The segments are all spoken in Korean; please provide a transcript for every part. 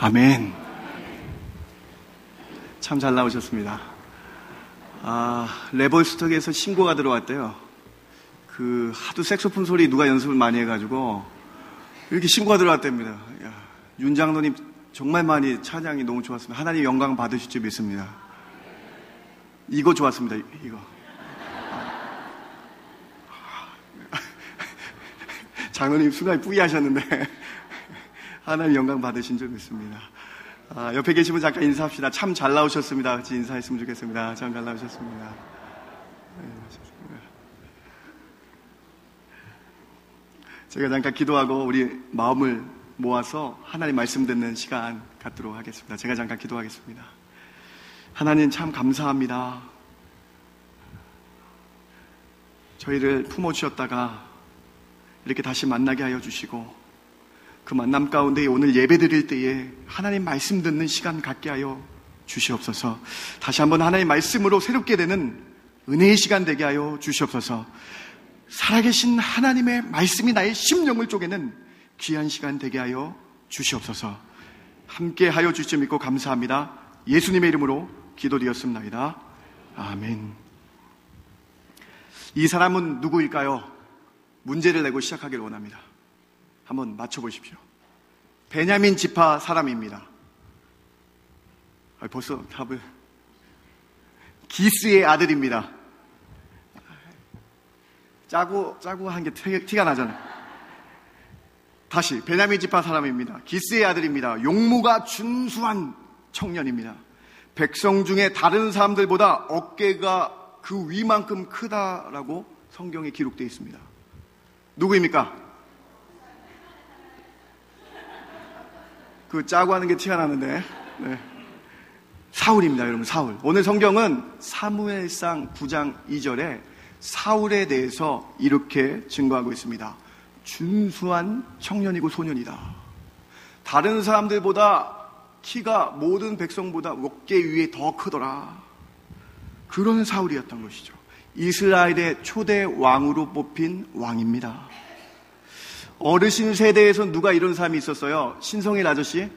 아멘. 참 잘 나오셨습니다. 레벌스톡에서 신고가 들어왔대요. 하도 색소폰 소리 누가 연습을 많이 해가지고 이렇게 신고가 들어왔답니다. 윤 장로님 정말 많이 찬양이 너무 좋았습니다. 하나님 영광 받으실 줄 믿습니다. 이거 좋았습니다. 이거. 장로님 순간에 뿌이하셨는데 하나님 영광 받으신 줄 믿습니다. 옆에 계신 분 잠깐 인사합시다. 참 잘 나오셨습니다. 같이 인사했으면 좋겠습니다. 참 잘 나오셨습니다. 제가 잠깐 기도하고 우리 마음을 모아서 하나님 말씀 듣는 시간 갖도록 하겠습니다. 제가 잠깐 기도하겠습니다. 하나님 참 감사합니다. 저희를 품어주셨다가 이렇게 다시 만나게 하여 주시고 그 만남 가운데 오늘 예배 드릴 때에 하나님 말씀 듣는 시간 갖게 하여 주시옵소서. 다시 한번 하나님 말씀으로 새롭게 되는 은혜의 시간 되게 하여 주시옵소서. 살아계신 하나님의 말씀이 나의 심령을 쪼개는 귀한 시간 되게 하여 주시옵소서. 함께 하여 주실 줄 믿고 감사합니다. 예수님의 이름으로 기도드렸습니다. 아멘. 이 사람은 누구일까요? 문제를 내고 시작하기를 원합니다. 한번 맞춰보십시오. 베냐민 지파 사람입니다. 벌써 답을. 기스의 아들입니다. 짜고 한 게 티가 나잖아요. 다시 베냐민 지파 사람입니다. 기스의 아들입니다. 용모가 준수한 청년입니다. 백성 중에 다른 사람들보다 어깨가 그 위만큼 크다라고 성경에 기록되어 있습니다. 누구입니까? 짜고 하는 게 티가 나는데, 네. 사울입니다, 여러분. 사울. 오늘 성경은 사무엘상 9장 2절에 사울에 대해서 이렇게 증거하고 있습니다. 준수한 청년이고 소년이다. 다른 사람들보다 키가 모든 백성보다 어깨 위에 더 크더라. 그런 사울이었던 것이죠. 이스라엘의 초대 왕으로 뽑힌 왕입니다. 어르신 세대에서 누가 이런 사람이 있었어요? 신성일 아저씨?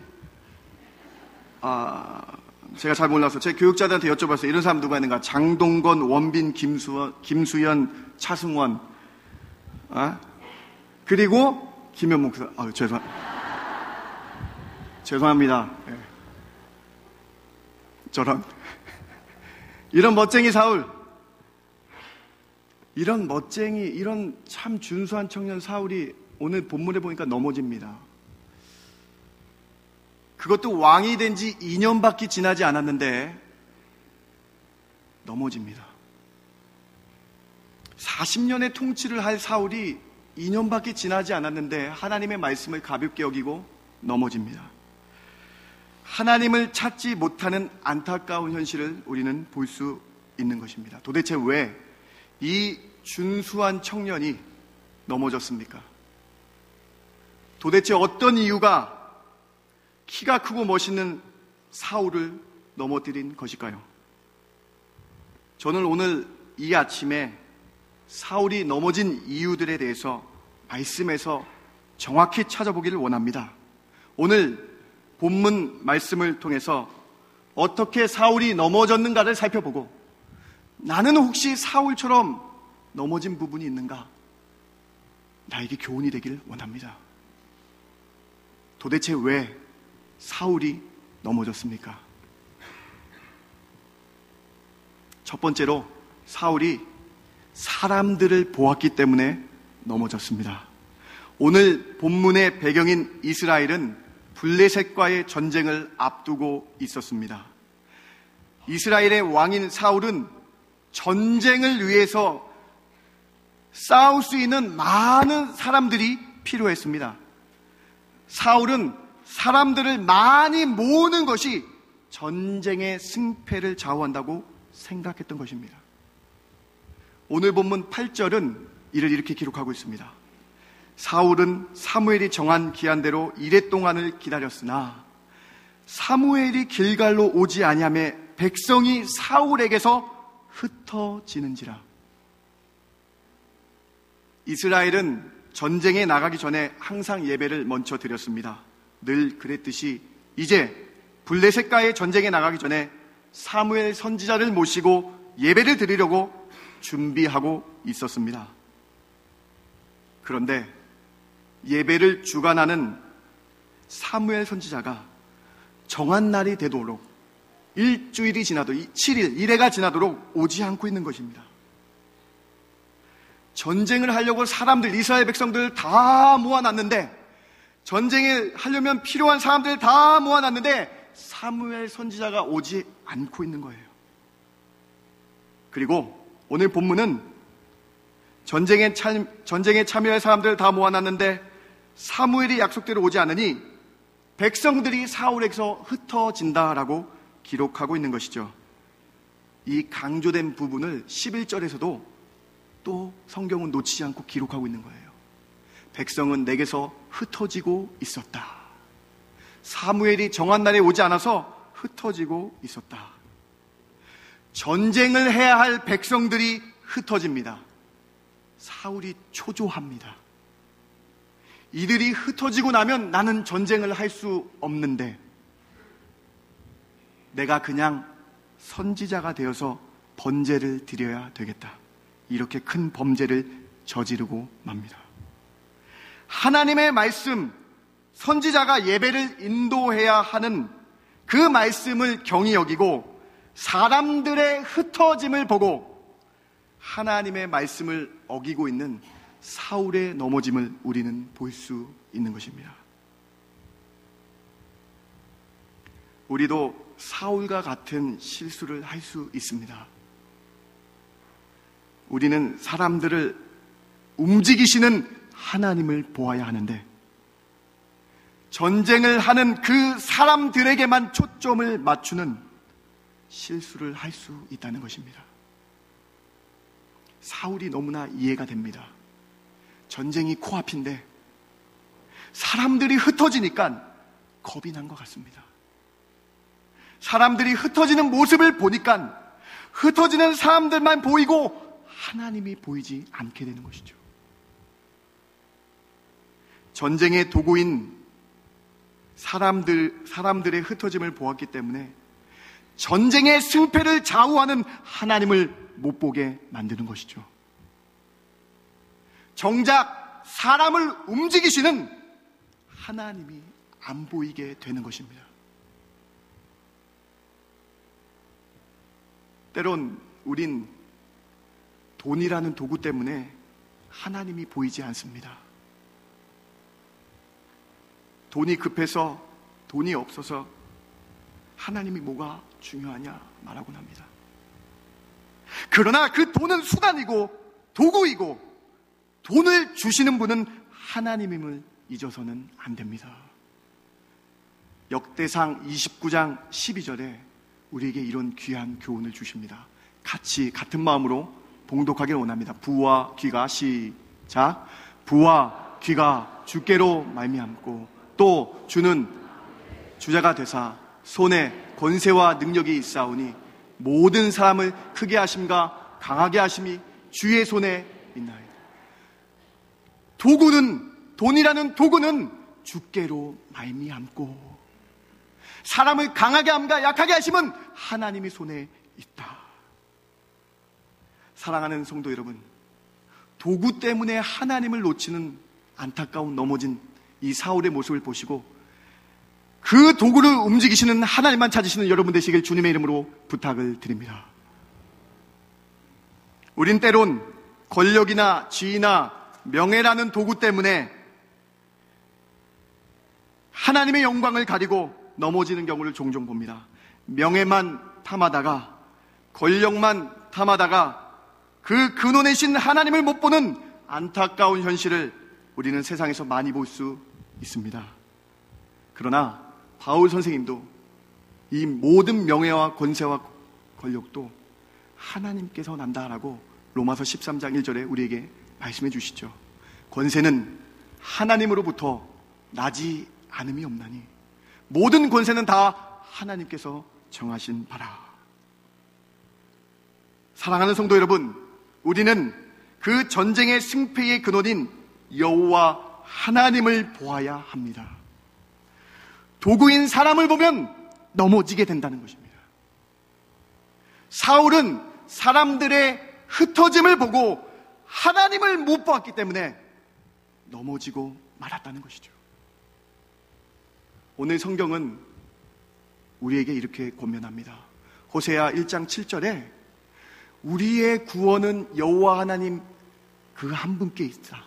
제가 잘 몰라서 제 교육자들한테 여쭤봤어요. 이런 사람 누가 있는가? 장동건, 원빈, 김수현, 차승원, 그리고 김현목. 죄송합니다. 네. 저런 이런 멋쟁이 사울, 이런 멋쟁이, 이런 참 준수한 청년 사울이 오늘 본문에 보니까 넘어집니다. 그것도 왕이 된 지 2년밖에 지나지 않았는데 넘어집니다. 40년의 통치를 할 사울이 2년밖에 지나지 않았는데 하나님의 말씀을 가볍게 여기고 넘어집니다. 하나님을 찾지 못하는 안타까운 현실을 우리는 볼 수 있는 것입니다. 도대체 왜 이 준수한 청년이 넘어졌습니까? 도대체 어떤 이유가 키가 크고 멋있는 사울을 넘어뜨린 것일까요? 저는 오늘 이 아침에 사울이 넘어진 이유들에 대해서 말씀에서 정확히 찾아보기를 원합니다. 오늘 본문 말씀을 통해서 어떻게 사울이 넘어졌는가를 살펴보고 나는 혹시 사울처럼 넘어진 부분이 있는가? 나에게 교훈이 되기를 원합니다. 도대체 왜 사울이 넘어졌습니까? 첫 번째로 사울이 사람들을 보았기 때문에 넘어졌습니다. 오늘 본문의 배경인 이스라엘은 블레셋과의 전쟁을 앞두고 있었습니다. 이스라엘의 왕인 사울은 전쟁을 위해서 싸울 수 있는 많은 사람들이 필요했습니다. 사울은 사람들을 많이 모으는 것이 전쟁의 승패를 좌우한다고 생각했던 것입니다. 오늘 본문 8절은 이를 이렇게 기록하고 있습니다. 사울은 사무엘이 정한 기한대로 이레 동안을 기다렸으나 사무엘이 길갈로 오지 아니하며 백성이 사울에게서 흩어지는지라. 이스라엘은 전쟁에 나가기 전에 항상 예배를 먼저 드렸습니다. 늘 그랬듯이 이제 블레셋과의 전쟁에 나가기 전에 사무엘 선지자를 모시고 예배를 드리려고 준비하고 있었습니다. 그런데 예배를 주관하는 사무엘 선지자가 정한 날이 되도록 일주일이 지나도 7일, 1회가 지나도록 오지 않고 있는 것입니다. 전쟁을 하려고 사람들, 이스라엘 백성들 다 모아놨는데, 전쟁을 하려면 필요한 사람들 다 모아놨는데 사무엘 선지자가 오지 않고 있는 거예요. 그리고 오늘 본문은 전쟁에 참여할 사람들 다 모아놨는데 사무엘이 약속대로 오지 않으니 백성들이 사울에게서 흩어진다라고 기록하고 있는 것이죠. 이 강조된 부분을 11절에서도 또 성경은 놓치지 않고 기록하고 있는 거예요. 백성은 내게서 흩어지고 있었다. 사무엘이 정한 날에 오지 않아서 흩어지고 있었다. 전쟁을 해야 할 백성들이 흩어집니다. 사울이 초조합니다. 이들이 흩어지고 나면 나는 전쟁을 할 수 없는데 내가 그냥 선지자가 되어서 번제를 드려야 되겠다. 이렇게 큰 범죄를 저지르고 맙니다. 하나님의 말씀, 선지자가 예배를 인도해야 하는 그 말씀을 경히 여기고 사람들의 흩어짐을 보고 하나님의 말씀을 어기고 있는 사울의 넘어짐을 우리는 볼 수 있는 것입니다. 우리도 사울과 같은 실수를 할 수 있습니다. 우리는 사람들을 움직이시는 하나님을 보아야 하는데 전쟁을 하는 그 사람들에게만 초점을 맞추는 실수를 할 수 있다는 것입니다. 사울이 너무나 이해가 됩니다. 전쟁이 코앞인데 사람들이 흩어지니까 겁이 난 것 같습니다. 사람들이 흩어지는 모습을 보니까 흩어지는 사람들만 보이고 하나님이 보이지 않게 되는 것이죠. 전쟁의 도구인 사람들의 흩어짐을 보았기 때문에 전쟁의 승패를 좌우하는 하나님을 못 보게 만드는 것이죠. 정작 사람을 움직이시는 하나님이 안 보이게 되는 것입니다. 때론 우린 돈이라는 도구 때문에 하나님이 보이지 않습니다. 돈이 급해서, 돈이 없어서 하나님이 뭐가 중요하냐 말하곤 합니다. 그러나 그 돈은 수단이고 도구이고 돈을 주시는 분은 하나님임을 잊어서는 안 됩니다. 역대상 29장 12절에 우리에게 이런 귀한 교훈을 주십니다. 같은 마음으로 봉독하기를 원합니다. 부와 귀가 시작. 부와 귀가 주께로 말미암고 또 주는 주자가 되사 손에 권세와 능력이 있사오니 모든 사람을 크게 하심과 강하게 하심이 주의 손에 있나이다. 돈이라는 도구는 주께로 말미암고 사람을 강하게 함과 약하게 하심은 하나님의 손에 있다. 사랑하는 성도 여러분, 도구 때문에 하나님을 놓치는 안타까운 넘어진 이 사울의 모습을 보시고 그 도구를 움직이시는 하나님만 찾으시는 여러분 되시길 주님의 이름으로 부탁을 드립니다. 우린 때론 권력이나 지위나 명예라는 도구 때문에 하나님의 영광을 가리고 넘어지는 경우를 종종 봅니다. 명예만 탐하다가 권력만 탐하다가 그 근원이신 하나님을 못 보는 안타까운 현실을 우리는 세상에서 많이 볼 수 있습니다. 그러나 바울 선생님도 이 모든 명예와 권세와 권력도 하나님께서 난다라고 로마서 13장 1절에 우리에게 말씀해 주시죠. 권세는 하나님으로부터 나지 않음이 없나니 모든 권세는 다 하나님께서 정하신 바라. 사랑하는 성도 여러분, 우리는 그 전쟁의 승패의 근원인 여호와 하나님을 보아야 합니다. 도구인 사람을 보면 넘어지게 된다는 것입니다. 사울은 사람들의 흩어짐을 보고 하나님을 못 보았기 때문에 넘어지고 말았다는 것이죠. 오늘 성경은 우리에게 이렇게 권면합니다. 호세아 1장 7절에 우리의 구원은 여호와 하나님 그 한 분께 있다.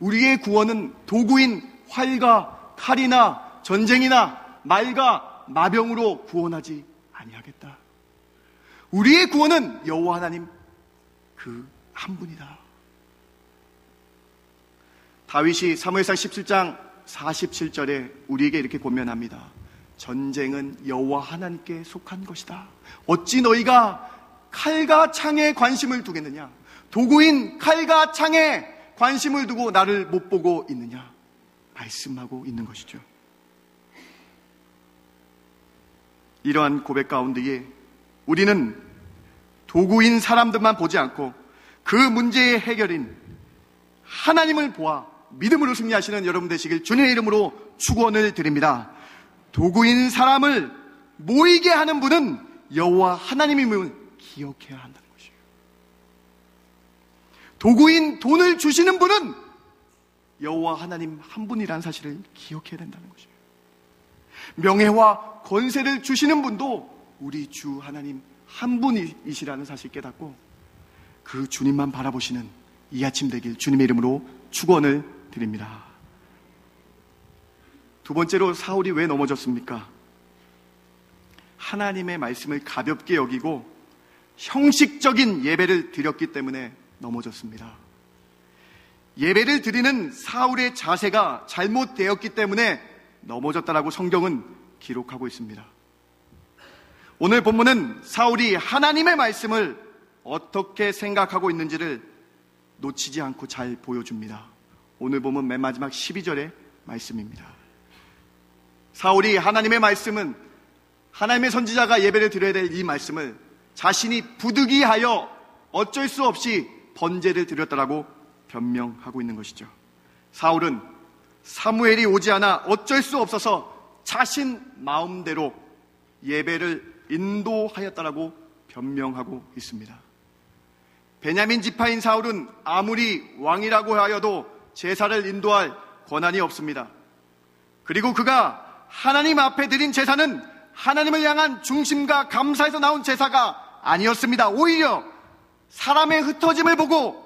우리의 구원은 도구인 활과 칼이나 전쟁이나 말과 마병으로 구원하지 아니하겠다. 우리의 구원은 여호와 하나님 그 한 분이다. 다윗이 사무엘상 17장 47절에 우리에게 이렇게 권면합니다. 전쟁은 여호와 하나님께 속한 것이다. 어찌 너희가 칼과 창에 관심을 두겠느냐? 도구인 칼과 창에 관심을 두고 나를 못 보고 있느냐? 말씀하고 있는 것이죠. 이러한 고백 가운데에 우리는 도구인 사람들만 보지 않고 그 문제의 해결인 하나님을 보아 믿음으로 승리하시는 여러분 되시길 주님의 이름으로 축원을 드립니다. 도구인 사람을 모이게 하는 분은 여호와 하나님임을 기억해야 한다는 것이에요. 도구인 돈을 주시는 분은 여호와 하나님 한 분이라는 사실을 기억해야 된다는 것이에요. 명예와 권세를 주시는 분도 우리 주 하나님 한 분이시라는 사실 깨닫고 그 주님만 바라보시는 이 아침 되길 주님의 이름으로 축원을 드립니다. 두 번째로 사울이 왜 넘어졌습니까? 하나님의 말씀을 가볍게 여기고 형식적인 예배를 드렸기 때문에 넘어졌습니다. 예배를 드리는 사울의 자세가 잘못되었기 때문에 넘어졌다라고 성경은 기록하고 있습니다. 오늘 본문은 사울이 하나님의 말씀을 어떻게 생각하고 있는지를 놓치지 않고 잘 보여줍니다. 오늘 보면 맨 마지막 12절의 말씀입니다. 사울이 하나님의 말씀은 하나님의 선지자가 예배를 드려야 될 이 말씀을 자신이 부득이하여 어쩔 수 없이 번제를 드렸다라고 변명하고 있는 것이죠. 사울은 사무엘이 오지 않아 어쩔 수 없어서 자신 마음대로 예배를 인도하였다라고 변명하고 있습니다. 베냐민 지파인 사울은 아무리 왕이라고 하여도 제사를 인도할 권한이 없습니다. 그리고 그가 하나님 앞에 드린 제사는 하나님을 향한 중심과 감사에서 나온 제사가 아니었습니다. 오히려 사람의 흩어짐을 보고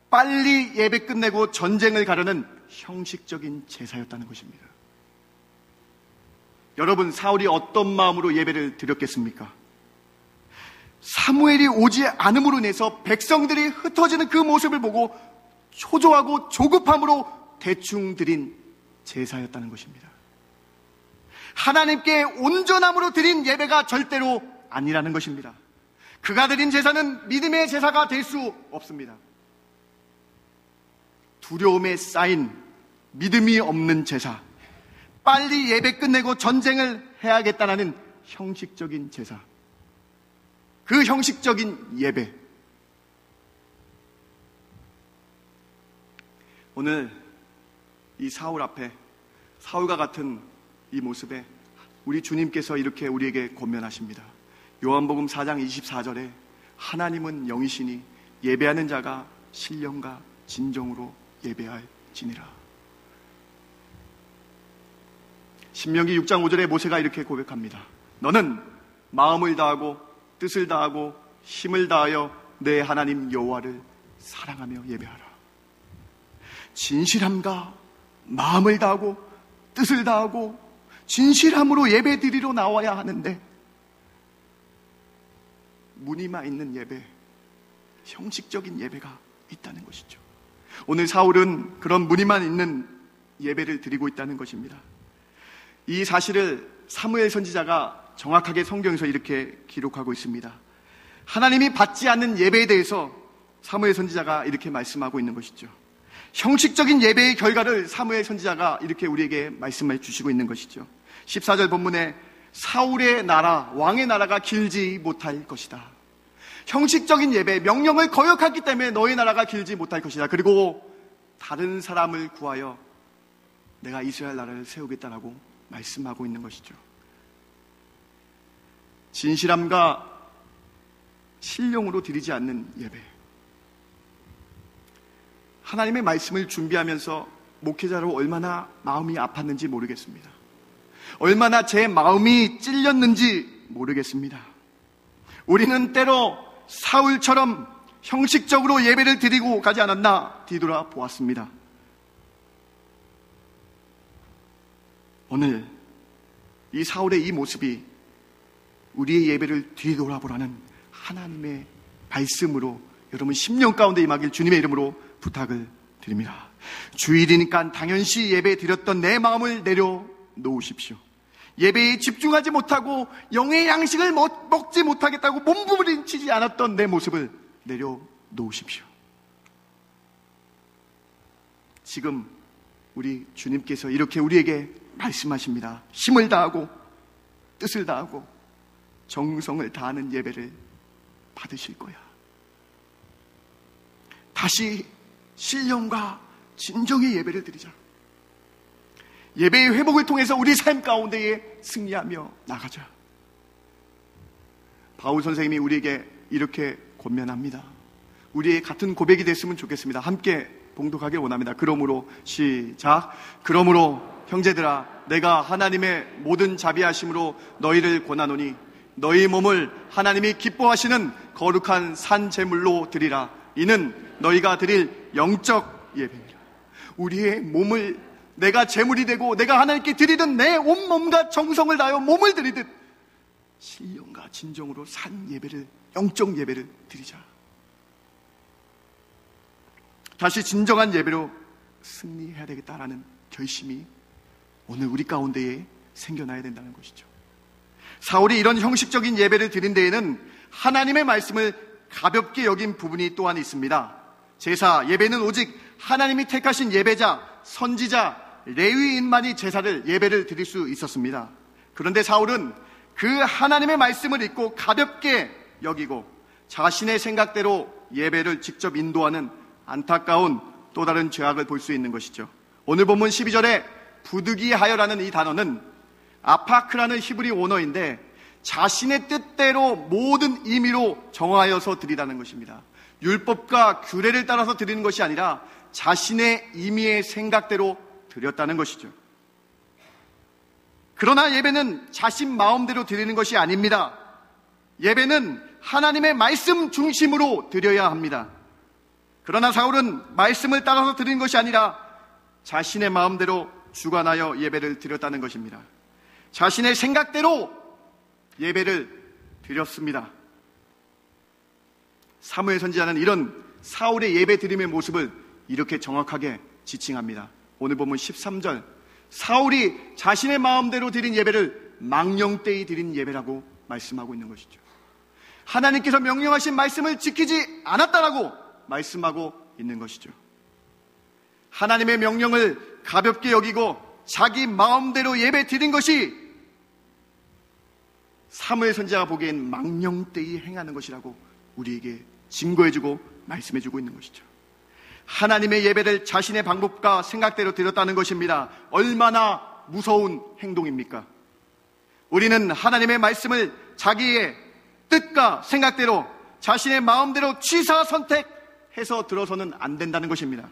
빨리 예배 끝내고 전쟁을 가려는 형식적인 제사였다는 것입니다. 여러분, 사울이 어떤 마음으로 예배를 드렸겠습니까? 사무엘이 오지 않음으로 인해서 백성들이 흩어지는 그 모습을 보고 초조하고 조급함으로 대충 드린 제사였다는 것입니다. 하나님께 온전함으로 드린 예배가 절대로 아니라는 것입니다. 그가 드린 제사는 믿음의 제사가 될 수 없습니다. 두려움에 쌓인 믿음이 없는 제사, 빨리 예배 끝내고 전쟁을 해야겠다는 형식적인 제사, 그 형식적인 예배. 오늘 이 사울 앞에 사울과 같은 이 모습에 우리 주님께서 이렇게 우리에게 권면하십니다. 요한복음 4장 24절에 하나님은 영이시니 예배하는 자가 신령과 진정으로 예배할지니라. 신명기 6장 5절에 모세가 이렇게 고백합니다. 너는 마음을 다하고 뜻을 다하고 힘을 다하여 내 하나님 여호와를 사랑하며 예배하라. 진실함과 마음을 다하고 뜻을 다하고 진실함으로 예배 드리러 나와야 하는데 무늬만 있는 예배, 형식적인 예배가 있다는 것이죠. 오늘 사울은 그런 무늬만 있는 예배를 드리고 있다는 것입니다. 이 사실을 사무엘 선지자가 정확하게 성경에서 이렇게 기록하고 있습니다. 하나님이 받지 않는 예배에 대해서 사무엘 선지자가 이렇게 말씀하고 있는 것이죠. 형식적인 예배의 결과를 사무엘 선지자가 이렇게 우리에게 말씀해 주시고 있는 것이죠. 14절 본문에 사울의 나라, 왕의 나라가 길지 못할 것이다. 형식적인 예배, 명령을 거역하기 때문에 너의 나라가 길지 못할 것이다. 그리고 다른 사람을 구하여 내가 이스라엘 나라를 세우겠다라고 말씀하고 있는 것이죠. 진실함과 신령으로 드리지 않는 예배. 하나님의 말씀을 준비하면서 목회자로 얼마나 마음이 아팠는지 모르겠습니다. 얼마나 제 마음이 찔렸는지 모르겠습니다. 우리는 때로 사울처럼 형식적으로 예배를 드리고 가지 않았나 뒤돌아 보았습니다. 오늘 이 사울의 이 모습이 우리의 예배를 뒤돌아보라는 하나님의 말씀으로 여러분 심령 가운데 임하길 주님의 이름으로 부탁을 드립니다. 주일이니까 당연시 예배 드렸던 내 마음을 내려놓으십시오. 예배에 집중하지 못하고 영의 양식을 먹지 못하겠다고 몸부림치지 않았던 내 모습을 내려놓으십시오. 지금 우리 주님께서 이렇게 우리에게 말씀하십니다. 힘을 다하고 뜻을 다하고 정성을 다하는 예배를 받으실 거야. 다시 신령과 진정의 예배를 드리자. 예배의 회복을 통해서 우리 삶 가운데에 승리하며 나가자. 바울 선생님이 우리에게 이렇게 권면합니다. 우리의 같은 고백이 됐으면 좋겠습니다. 함께 봉독하길 원합니다. 그러므로 시작. 그러므로 형제들아, 내가 하나님의 모든 자비하심으로 너희를 권하노니 너희 몸을 하나님이 기뻐하시는 거룩한 산 제물로 드리라. 이는 너희가 드릴 영적 예배니라. 우리의 몸을 내가 제물이 되고 내가 하나님께 드리든 내 온몸과 정성을 다하여 몸을 드리듯 신령과 진정으로 산 예배를, 영적 예배를 드리자. 다시 진정한 예배로 승리해야 되겠다라는 결심이 오늘 우리 가운데에 생겨나야 된다는 것이죠. 사울이 이런 형식적인 예배를 드린 데에는 하나님의 말씀을 가볍게 여긴 부분이 또한 있습니다. 제사, 예배는 오직 하나님이 택하신 예배자, 선지자, 레위인만이 제사를, 예배를 드릴 수 있었습니다. 그런데 사울은 그 하나님의 말씀을 잊고 가볍게 여기고 자신의 생각대로 예배를 직접 인도하는 안타까운 또 다른 죄악을 볼 수 있는 것이죠. 오늘 본문 12절에 부득이하여라는 이 단어는 아파크라는 히브리 원어인데 자신의 뜻대로 모든 임의로 정하여서 드리라는 것입니다. 율법과 규례를 따라서 드리는 것이 아니라 자신의 임의의 생각대로 드렸다는 것이죠. 그러나 예배는 자신 마음대로 드리는 것이 아닙니다. 예배는 하나님의 말씀 중심으로 드려야 합니다. 그러나 사울은 말씀을 따라서 드리는 것이 아니라 자신의 마음대로 주관하여 예배를 드렸다는 것입니다. 자신의 생각대로 예배를 드렸습니다. 사무엘 선지자는 이런 사울의 예배 드림의 모습을 이렇게 정확하게 지칭합니다. 오늘 보면 13절, 사울이 자신의 마음대로 드린 예배를 망령되이 드린 예배라고 말씀하고 있는 것이죠. 하나님께서 명령하신 말씀을 지키지 않았다라고 말씀하고 있는 것이죠. 하나님의 명령을 가볍게 여기고 자기 마음대로 예배 드린 것이 사무엘 선지자가 보기엔 망령되이 행하는 것이라고 우리에게 증거해주고 말씀해주고 있는 것이죠. 하나님의 예배를 자신의 방법과 생각대로 드렸다는 것입니다. 얼마나 무서운 행동입니까? 우리는 하나님의 말씀을 자기의 뜻과 생각대로 자신의 마음대로 취사 선택해서 들어서는 안 된다는 것입니다.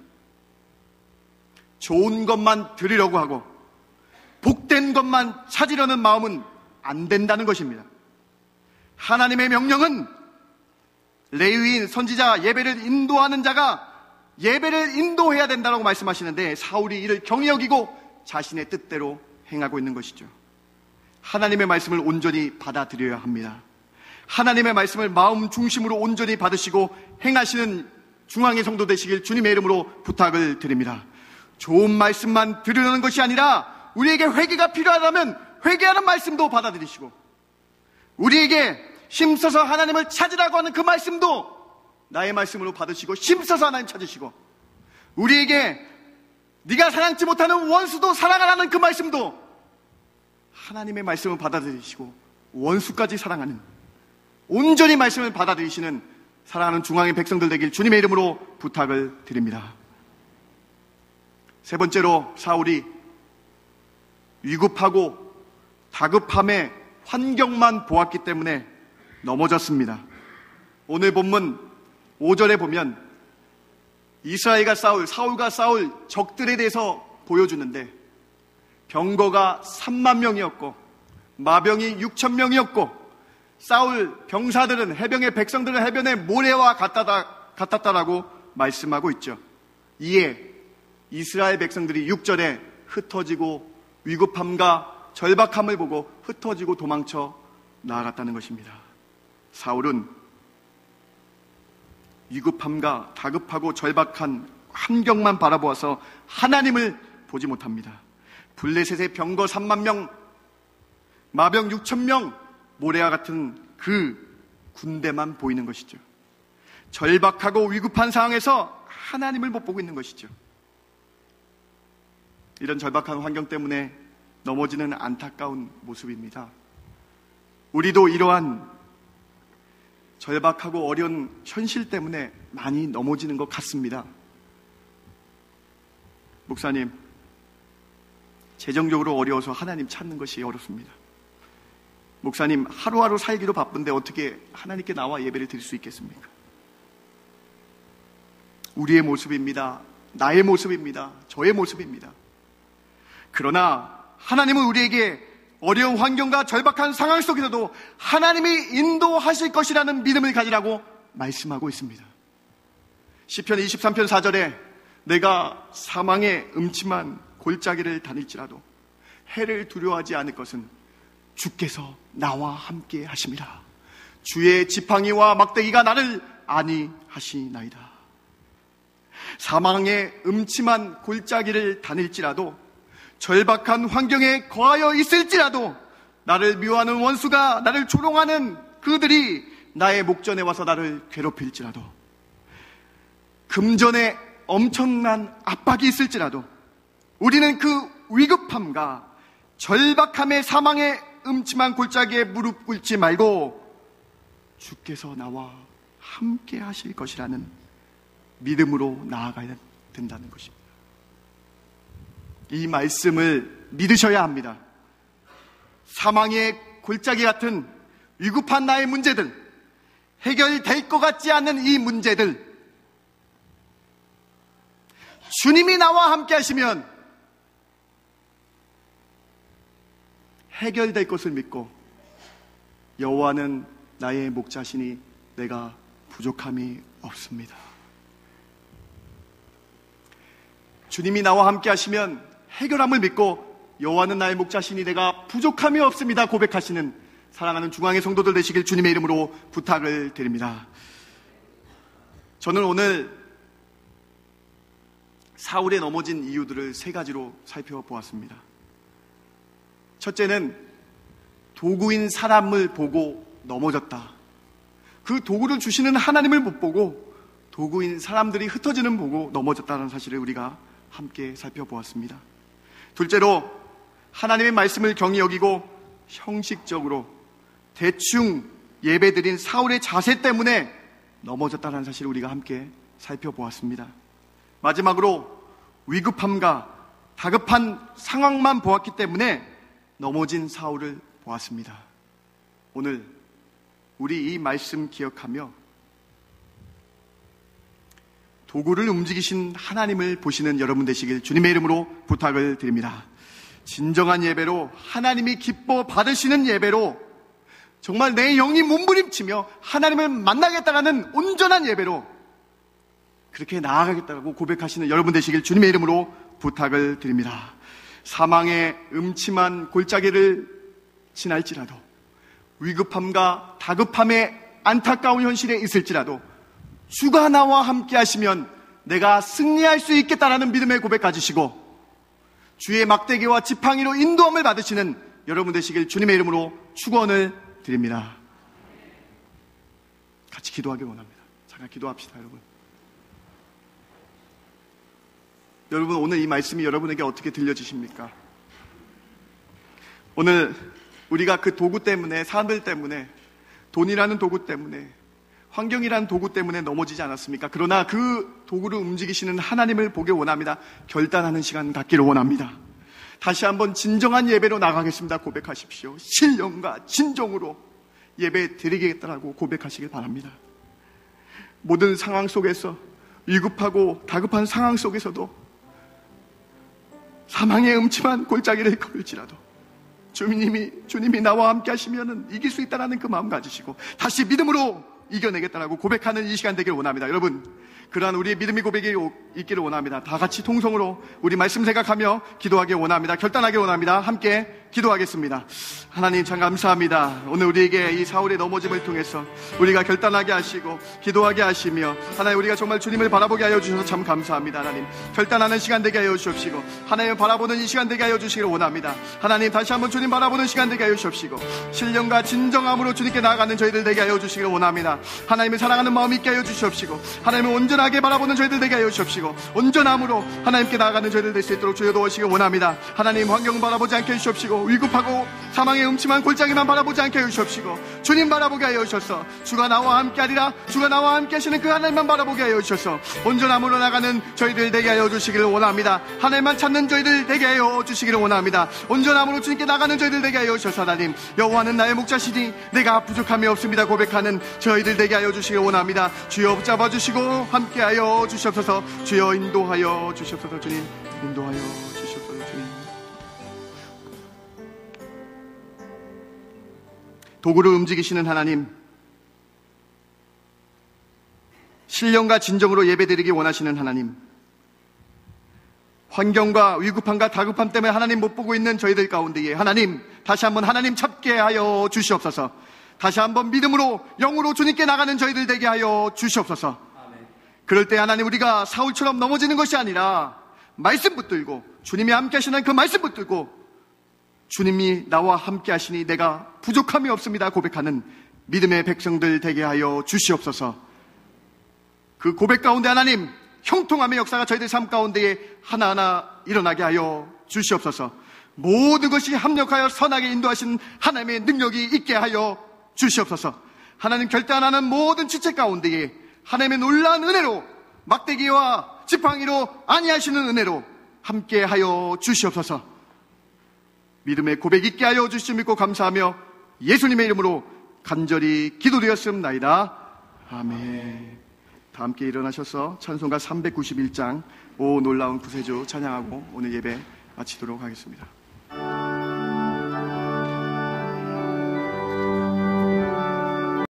좋은 것만 드리려고 하고 복된 것만 찾으려는 마음은 안 된다는 것입니다. 하나님의 명령은 레위인, 선지자, 예배를 인도하는 자가 예배를 인도해야 된다고 말씀하시는데 사울이 이를 경히 여기고 자신의 뜻대로 행하고 있는 것이죠. 하나님의 말씀을 온전히 받아들여야 합니다. 하나님의 말씀을 마음 중심으로 온전히 받으시고 행하시는 중앙의 성도 되시길 주님의 이름으로 부탁을 드립니다. 좋은 말씀만 들으려는 것이 아니라 우리에게 회개가 필요하다면 회개하는 말씀도 받아들이시고 우리에게 힘써서 하나님을 찾으라고 하는 그 말씀도 나의 말씀으로 받으시고 힘써서 하나님 찾으시고 우리에게 네가 사랑치 못하는 원수도 사랑하라는 그 말씀도 하나님의 말씀을 받아들이시고 원수까지 사랑하는 온전히 말씀을 받아들이시는 사랑하는 중앙의 백성들 되길 주님의 이름으로 부탁을 드립니다. 세 번째로 사울이 위급하고 다급함의 환경만 보았기 때문에 넘어졌습니다. 오늘 본문 5절에 보면 이스라엘과 사울과 싸울 적들에 대해서 보여주는데 병거가 3만 명이었고 마병이 6천 명이었고 싸울 병사들은 해병의 백성들은 해변의 모래와 같았다라고 말씀하고 있죠. 이에 이스라엘 백성들이 6절에 흩어지고 위급함과 절박함을 보고 흩어지고 도망쳐 나아갔다는 것입니다. 사울은 위급함과 다급하고 절박한 환경만 바라보아서 하나님을 보지 못합니다. 블레셋의 병거 3만 명, 마병 6천 명, 모래와 같은 그 군대만 보이는 것이죠. 절박하고 위급한 상황에서 하나님을 못 보고 있는 것이죠. 이런 절박한 환경 때문에 넘어지는 안타까운 모습입니다. 우리도 이러한 절박하고 어려운 현실 때문에 많이 넘어지는 것 같습니다. 목사님, 재정적으로 어려워서 하나님 찾는 것이 어렵습니다. 목사님, 하루하루 살기도 바쁜데 어떻게 하나님께 나와 예배를 드릴 수 있겠습니까? 우리의 모습입니다. 나의 모습입니다. 저의 모습입니다. 그러나 하나님은 우리에게 어려운 환경과 절박한 상황 속에서도 하나님이 인도하실 것이라는 믿음을 가지라고 말씀하고 있습니다. 시편 23편 4절에 내가 사망의 음침한 골짜기를 다닐지라도 해를 두려워하지 않을 것은 주께서 나와 함께 하심이라. 주의 지팡이와 막대기가 나를 안위하시나이다. 사망의 음침한 골짜기를 다닐지라도 절박한 환경에 거하여 있을지라도 나를 미워하는 원수가 나를 조롱하는 그들이 나의 목전에 와서 나를 괴롭힐지라도 금전에 엄청난 압박이 있을지라도 우리는 그 위급함과 절박함의 사망의 음침한 골짜기에 무릎 꿇지 말고 주께서 나와 함께 하실 것이라는 믿음으로 나아가야 된다는 것입니다. 이 말씀을 믿으셔야 합니다. 사망의 골짜기 같은 위급한 나의 문제들, 해결될 것 같지 않은 이 문제들, 주님이 나와 함께 하시면 해결될 것을 믿고 여호와는 나의 목자시니 내가 부족함이 없습니다. 주님이 나와 함께 하시면 해결함을 믿고 여호와는 나의 목자시니 내가 부족함이 없습니다 고백하시는 사랑하는 중앙의 성도들 되시길 주님의 이름으로 부탁을 드립니다. 저는 오늘 사울에 넘어진 이유들을 세 가지로 살펴보았습니다. 첫째는 도구인 사람을 보고 넘어졌다. 그 도구를 주시는 하나님을 못 보고 도구인 사람들이 흩어지는 보고 넘어졌다는 사실을 우리가 함께 살펴보았습니다. 둘째로 하나님의 말씀을 경히 여기고 형식적으로 대충 예배드린 사울의 자세 때문에 넘어졌다는 사실을 우리가 함께 살펴보았습니다. 마지막으로 위급함과 다급한 상황만 보았기 때문에 넘어진 사울을 보았습니다. 오늘 우리 이 말씀 기억하며 도구를 움직이신 하나님을 보시는 여러분 되시길 주님의 이름으로 부탁을 드립니다. 진정한 예배로 하나님이 기뻐 받으시는 예배로 정말 내 영이 몸부림치며 하나님을 만나겠다라는 온전한 예배로 그렇게 나아가겠다고 고백하시는 여러분 되시길 주님의 이름으로 부탁을 드립니다. 사망의 음침한 골짜기를 지날지라도 위급함과 다급함의 안타까운 현실에 있을지라도 주가 나와 함께 하시면 내가 승리할 수 있겠다라는 믿음의 고백 가지시고 주의 막대기와 지팡이로 인도함을 받으시는 여러분 되시길 주님의 이름으로 축원을 드립니다. 같이 기도하길 원합니다. 잠깐 기도합시다. 여러분 오늘 이 말씀이 여러분에게 어떻게 들려지십니까? 오늘 우리가 그 도구 때문에, 사람들 때문에, 돈이라는 도구 때문에, 환경이라는 도구 때문에 넘어지지 않았습니까? 그러나 그 도구를 움직이시는 하나님을 보길 원합니다. 결단하는 시간 갖기를 원합니다. 다시 한번 진정한 예배로 나가겠습니다 고백하십시오. 신령과 진정으로 예배 드리겠다라고 고백하시길 바랍니다. 모든 상황 속에서, 위급하고 다급한 상황 속에서도, 사망의 음침한 골짜기를 걸을지라도 주님이 나와 함께 하시면 이길 수 있다는 그 마음 가지시고 다시 믿음으로 이겨내겠다라고 고백하는 이 시간 되길 원합니다. 여러분, 그러한 우리의 믿음의 고백이 있기를 원합니다. 다 같이 통성으로 우리 말씀 생각하며 기도하기 원합니다. 결단하기 원합니다. 함께 기도하겠습니다. 하나님 참 감사합니다. 오늘 우리에게 이 사울의 넘어짐을 통해서 우리가 결단하게 하시고 기도하게 하시며, 하나님 우리가 정말 주님을 바라보게 하여 주셔서 참 감사합니다. 하나님 결단하는 시간 되게 하여 주옵시고, 하나님을 바라보는 이 시간 되게 하여 주시기를 원합니다. 하나님 다시 한번 주님 바라보는 시간 되게 하여 주옵시고, 신령과 진정함으로 주님께 나아가는 저희들 되게 하여 주시기를 원합니다. 하나님을 사랑하는 마음이 있게 하여 주시옵시고, 하나님을 온전하게 바라보는 저희들 되게 하여 주옵시고, 온전함으로 하나님께 나아가는 저희들 될 수 있도록 주여 도우시기 원합니다. 하나님 환경 바라보지 않게 해주시옵시고, 위급하고 사망의 음침한 골짜기만 바라보지 않게 해주시옵시고, 주님 바라보게 하여 주셔서 주가 나와 함께 하리라, 주가 나와 함께 하시는 그 하나님만 바라보게 하여 주셔서 온전함으로 나가는 저희들 되게 하여 주시기를 원합니다. 하나님만 찾는 저희들 되게 하여 주시기를 원합니다. 온전함으로 주님께 나가는 저희들 되게 하여 주셔서, 하나님 여호와는 나의 목자시니 내가 부족함이 없습니다 고백하는 저희들 되게 하여 주시기를 원합니다. 주여 붙잡아 주시고 함께 하여 주시옵소서. 주여 인도하여 주시옵소서. 주님 인도하여 주시옵소서. 주님 도구를 움직이시는 하나님, 신령과 진정으로 예배드리기 원하시는 하나님, 환경과 위급함과 다급함 때문에 하나님 못 보고 있는 저희들 가운데에 하나님 다시 한번 하나님 찾게 하여 주시옵소서. 다시 한번 믿음으로 영으로 주님께 나가는 저희들 되게 하여 주시옵소서. 그럴 때 하나님 우리가 사울처럼 넘어지는 것이 아니라 말씀 붙들고, 주님이 함께 하시는 그 말씀 붙들고, 주님이 나와 함께 하시니 내가 부족함이 없습니다 고백하는 믿음의 백성들 되게 하여 주시옵소서. 그 고백 가운데 하나님 형통함의 역사가 저희들 삶 가운데에 하나하나 일어나게 하여 주시옵소서. 모든 것이 합력하여 선하게 인도하신 하나님의 능력이 있게 하여 주시옵소서. 하나님 결단하는 모든 지체 가운데에 하나님의 놀라운 은혜로, 막대기와 지팡이로 안위하시는 은혜로 함께 하여 주시옵소서. 믿음의 고백 있게 하여 주시며 믿고 감사하며 예수님의 이름으로 간절히 기도드렸습나이다. 아멘. 다 함께 일어나셔서 찬송가 391장 오 놀라운 구세주 찬양하고 오늘 예배 마치도록 하겠습니다.